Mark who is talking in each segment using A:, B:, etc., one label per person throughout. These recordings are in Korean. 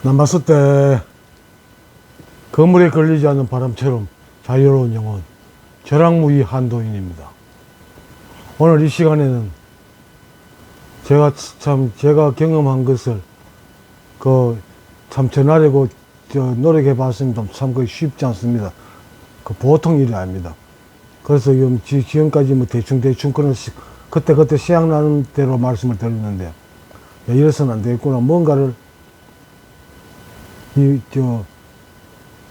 A: 난 봤을 때 그물에 걸리지 않는 바람처럼 자유로운 영혼, 저랑무이 한도인입니다. 오늘 이 시간에는 제가 경험한 것을 참 전하려고 노력해 봤습니다. 참 그게 쉽지 않습니다. 보통 일이 아닙니다. 그래서 지금까지 대충 그때 생각나는 대로 말씀을 드렸는데, 야, 이래서는 안 되겠구나. 뭔가를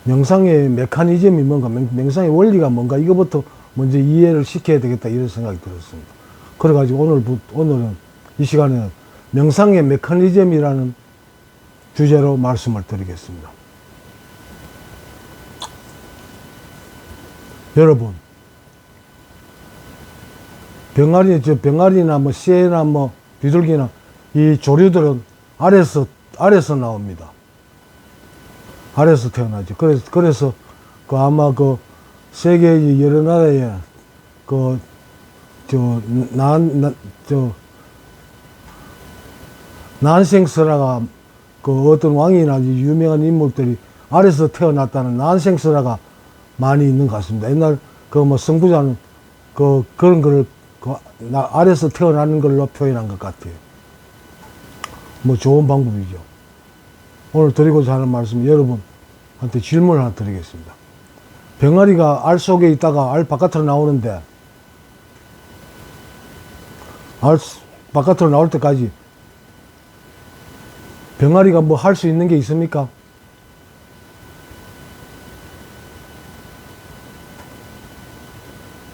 A: 명상의 메커니즘이 뭔가, 명상의 원리가 뭔가, 이거부터 먼저 이해를 시켜야 되겠다, 이런 생각이 들었습니다. 그래가지고 오늘은 이 시간에는 명상의 메커니즘이라는 주제로 말씀을 드리겠습니다. 여러분, 병아리나 새나 비둘기나 이 조류들은 아래서 나옵니다. 아래서 태어나죠. 그래서 아마 세계 여러 나라에 난생설화가 어떤 왕이나 유명한 인물들이 아래서 태어났다는 난생설화가 많이 있는 것 같습니다. 옛날 성부자는 그런 거를 아래서 태어나는 걸로 표현한 것 같아요. 좋은 방법이죠. 오늘 드리고자 하는 말씀은 여러분한테 질문을 하나 드리겠습니다. 병아리가 알 속에 있다가 알 바깥으로 나오는데, 알 바깥으로 나올 때까지 병아리가 할 수 있는 게 있습니까?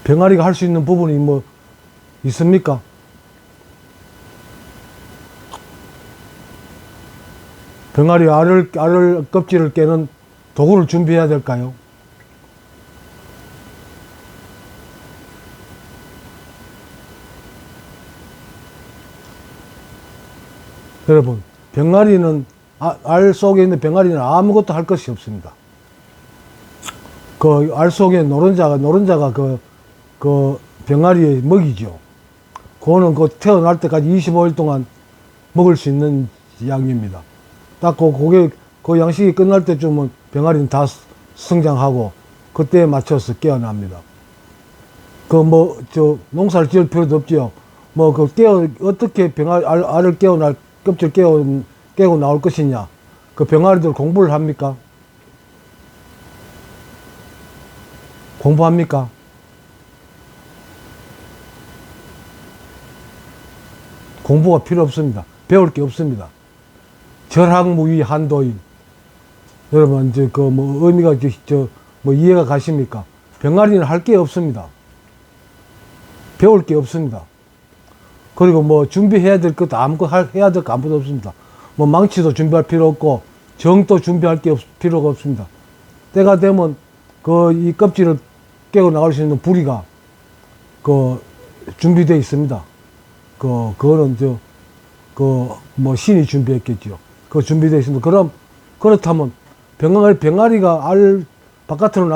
A: 병아리가 할 수 있는 부분이 있습니까? 병아리 알을 껍질을 깨는 도구를 준비해야 될까요? 여러분, 알 속에 있는 병아리는 아무것도 할 것이 없습니다. 알 속에 노른자가 병아리의 먹이죠. 그거는 태어날 때까지 25일 동안 먹을 수 있는 양입니다. 딱 그 양식이 끝날 때쯤은 병아리는 다 성장하고 그때에 맞춰서 깨어납니다. 농사를 지을 필요도 없죠. 어떻게 알을 껍질 깨고 나올 것이냐. 병아리들 공부를 합니까? 공부합니까? 공부가 필요 없습니다. 배울 게 없습니다. 절학무의 한도인. 여러분, 의미가, 이해가 가십니까? 병아리는 할 게 없습니다. 배울 게 없습니다. 그리고 준비해야 될 것도 해야 될 거 아무것도 없습니다. 망치도 준비할 필요 없고, 정도 준비할 필요가 없습니다. 때가 되면, 이 껍질을 깨고 나갈 수 있는 부리가, 준비되어 있습니다. 그거는 신이 준비했겠죠. 준비되어 있습니다. 그렇다면, 병아리가 알 바깥으로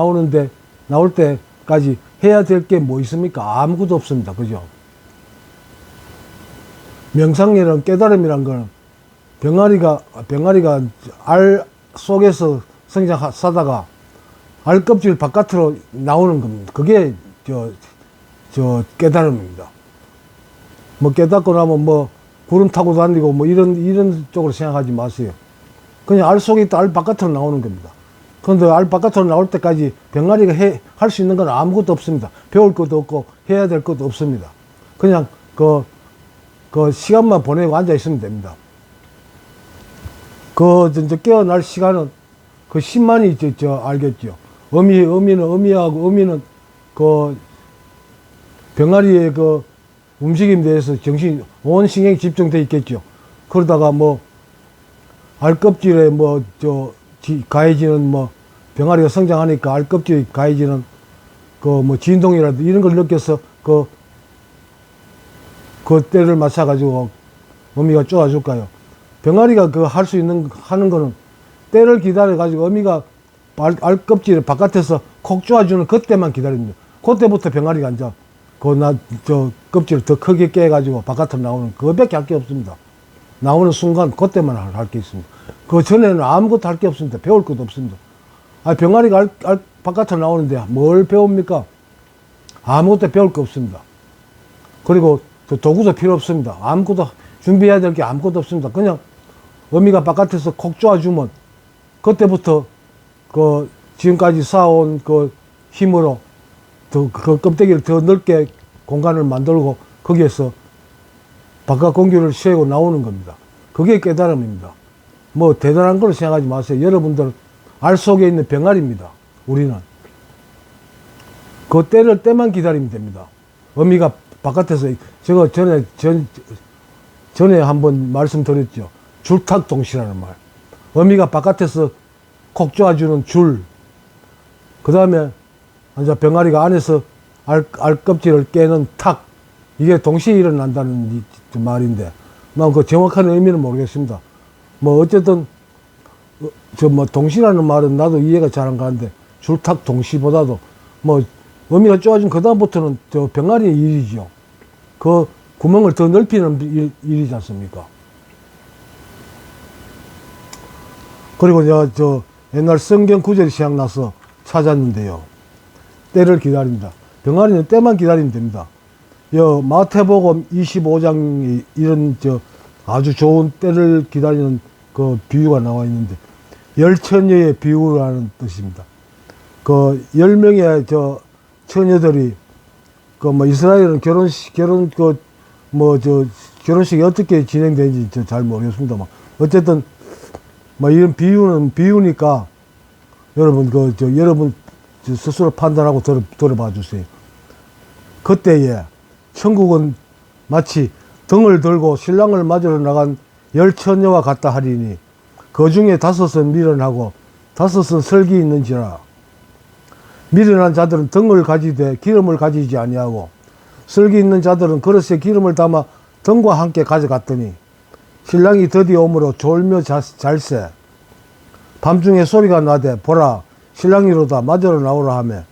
A: 나올 때까지 해야 될 게 있습니까? 아무것도 없습니다. 그죠? 명상이란 깨달음이란 건 병아리가 알 속에서 사다가 알 껍질 바깥으로 나오는 겁니다. 그게 깨달음입니다. 깨닫고 나면 구름 타고 다니고 이런 쪽으로 생각하지 마세요. 그냥 알 속에 있다 알 바깥으로 나오는 겁니다. 그런데 알 바깥으로 나올 때까지 병아리가 할 수 있는 건 아무것도 없습니다. 배울 것도 없고 해야 될 것도 없습니다. 그냥 시간만 보내고 앉아 있으면 됩니다. 깨어날 시간은 신만이 알겠죠. 어미는 병아리의 움직임에 대해서 온 신경이 집중되어 있겠죠. 그러다가 알 껍질에 가해지는 병아리가 성장하니까 알 껍질에 가해지는 진동이라든지 이런 걸 느껴서 때를 맞춰가지고 어미가 쪼아줄까요? 병아리가 하는 거는 때를 기다려가지고 어미가 알 껍질을 바깥에서 콕 쪼아주는 그때만 기다립니다. 그때부터 병아리가 이제 껍질을 더 크게 깨가지고 바깥으로 나오는 그거밖에 할 게 없습니다. 나오는 순간 그때만 할 게 있습니다. 그 전에는 아무것도 할 게 없습니다. 배울 것도 없습니다. 병아리가 바깥으로 나오는데 뭘 배웁니까? 아무것도 배울 거 없습니다. 그리고 도구도 필요 없습니다. 아무것도 준비해야 될 게 아무것도 없습니다. 그냥 어미가 바깥에서 콕 쪼아주면 그때부터 그 지금까지 쌓아온 그 힘으로 그 껍데기를 더 넓게 공간을 만들고 거기에서 바깥 공기를 쐬고 나오는 겁니다. 그게 깨달음입니다. 뭐 대단한 걸 생각하지 마세요. 여러분들 알 속에 있는 병아리입니다. 우리는 그 때만 기다리면 됩니다. 어미가 바깥에서 제가 전에 한번 말씀드렸죠. 줄탁동시라는 말. 어미가 바깥에서 콕 쪼아주는 줄. 그 다음에 이제 병아리가 안에서 알 껍질을 깨는 탁. 이게 동시에 일어난다는 말인데, 난 그 정확한 의미는 모르겠습니다. 뭐 어쨌든 동시라는 말은 나도 이해가 잘 안 가는데, 줄탁 동시보다도 뭐 어미가 쪼아준 그 다음부터는 저 병아리의 일이죠. 그 구멍을 더 넓히는 일이지 않습니까? 그리고 저 옛날 성경 구절이 생각나서 찾았는데요. 때를 기다린다. 병아리는 때만 기다리면 됩니다. 마태복음 25장에 이런 아주 좋은 때를 기다리는 그 비유가 나와 있는데, 열처녀의 비유라는 뜻입니다. 그 10명의 처녀들이 이스라엘은 결혼식이 어떻게 진행되는지 잘 모르겠습니다만, 어쨌든 이런 비유니까 여러분 여러분 스스로 판단하고 들어봐 주세요. 그때에 천국은 마치 등을 들고 신랑을 맞으러 나간 열처녀와 같다 하리니, 그 중에 5은 미련하고 5은 설기 있는지라. 미련한 자들은 등을 가지되 기름을 가지지 아니하고, 설기 있는 자들은 그릇에 기름을 담아 등과 함께 가져갔더니 신랑이 드디어 오므로 졸며 잘세. 밤중에 소리가 나되 보라 신랑이로다 맞으러 나오라 하며,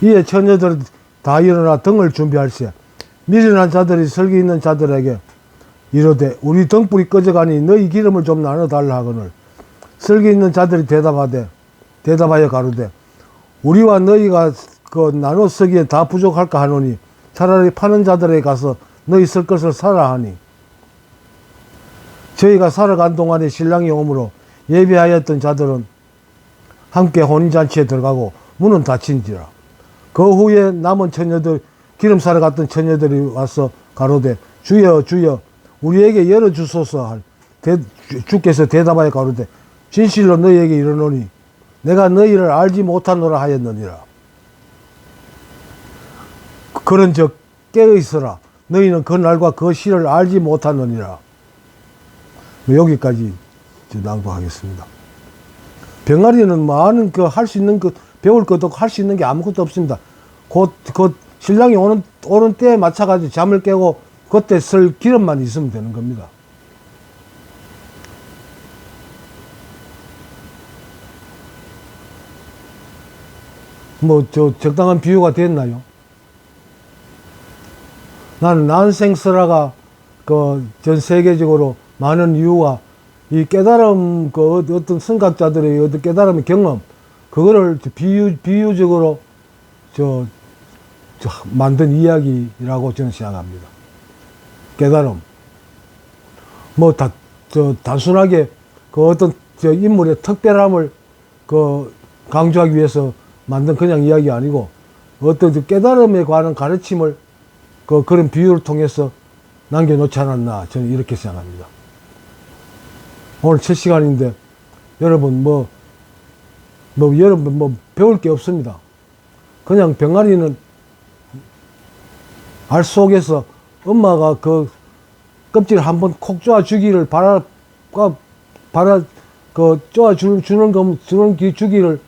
A: 이에 처녀들이 다 일어나 등을 준비할세. 미련한 자들이 설기 있는 자들에게 이르되 우리 등불이 꺼져가니 너희 기름을 좀 나눠달라 하거늘, 설기 있는 자들이 대답하여 가로되 우리와 너희가 나눠 쓰기에 다 부족할까 하노니 차라리 파는 자들에게 가서 너희 쓸 것을 사라 하니, 저희가 살아간 동안에 신랑이 오므로 예비하였던 자들은 함께 혼인잔치에 들어가고 문은 닫힌지라. 그 후에 남은 처녀들, 기름 사러 갔던 처녀들이 와서 가로되 주여 주여 우리에게 열어주소서. 주께서 대답하여 가로되 진실로 너희에게 이르노니 내가 너희를 알지 못하노라 하였느니라. 그런즉 깨어있으라. 너희는 그 날과 그 시를 알지 못하느니라. 여기까지 낭독하겠습니다. 병아리는 많은 할 수 있는 배울 것도 할 수 있는 게 아무것도 없습니다. 곧 신랑이 오는 때에 맞춰가지고 잠을 깨고 그때 쓸 기름만 있으면 되는 겁니다. 적당한 비유가 됐나요? 나는 난생설화가 전 세계적으로 많은 이유가 이 깨달음, 어떤 선각자들의 어떤 깨달음의 경험, 그거를 비유적으로 만든 이야기라고 저는 생각합니다. 깨달음. 단순하게 어떤 인물의 특별함을 강조하기 위해서 만든 그냥 이야기 아니고, 어떤 깨달음에 관한 가르침을 그런 비유를 통해서 남겨놓지 않았나, 저는 이렇게 생각합니다. 오늘 첫 시간인데, 여러분, 여러분, 배울 게 없습니다. 그냥 병아리는 알 속에서 엄마가 껍질을 한번 콕 쪼아 주기를 쪼아 주는 주기를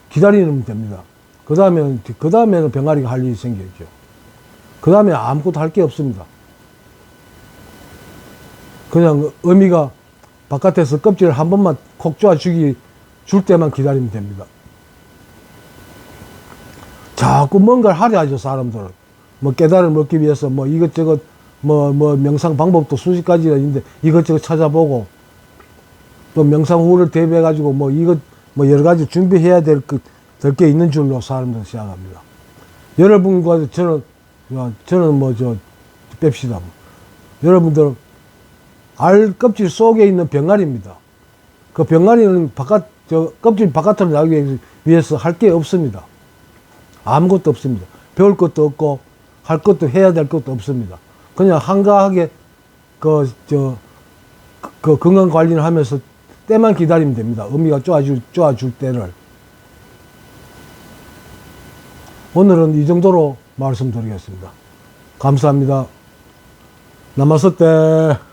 A: 기다리면 됩니다. 그 다음에는 병아리가 할 일이 생기죠. 그 다음에 아무것도 할 게 없습니다. 그냥 어미가 바깥에서 껍질을 한 번만 콕 쪼아 줄 때만 기다리면 됩니다. 자꾸 뭔가를 하려 하죠, 사람들은. 깨달음을 얻기 위해서 이것저것 명상 방법도 수십 가지가 있는데 이것저것 찾아보고 또 명상 후를 대비해가지고 여러 가지 준비해야 될 게 있는 줄로 사람들은 생각합니다. 여러분과 저는 뺍시다. 여러분들 알 껍질 속에 있는 병아리입니다. 그 병아리는 껍질 바깥으로 나가기 위해서 할 게 없습니다. 아무것도 없습니다. 배울 것도 없고, 할 것도 해야 될 것도 없습니다. 그냥 한가하게, 건강 관리를 하면서 때만 기다리면 됩니다. 어미가 쪼아줄 때를. 오늘은 이 정도로 말씀드리겠습니다. 감사합니다. 나마스테.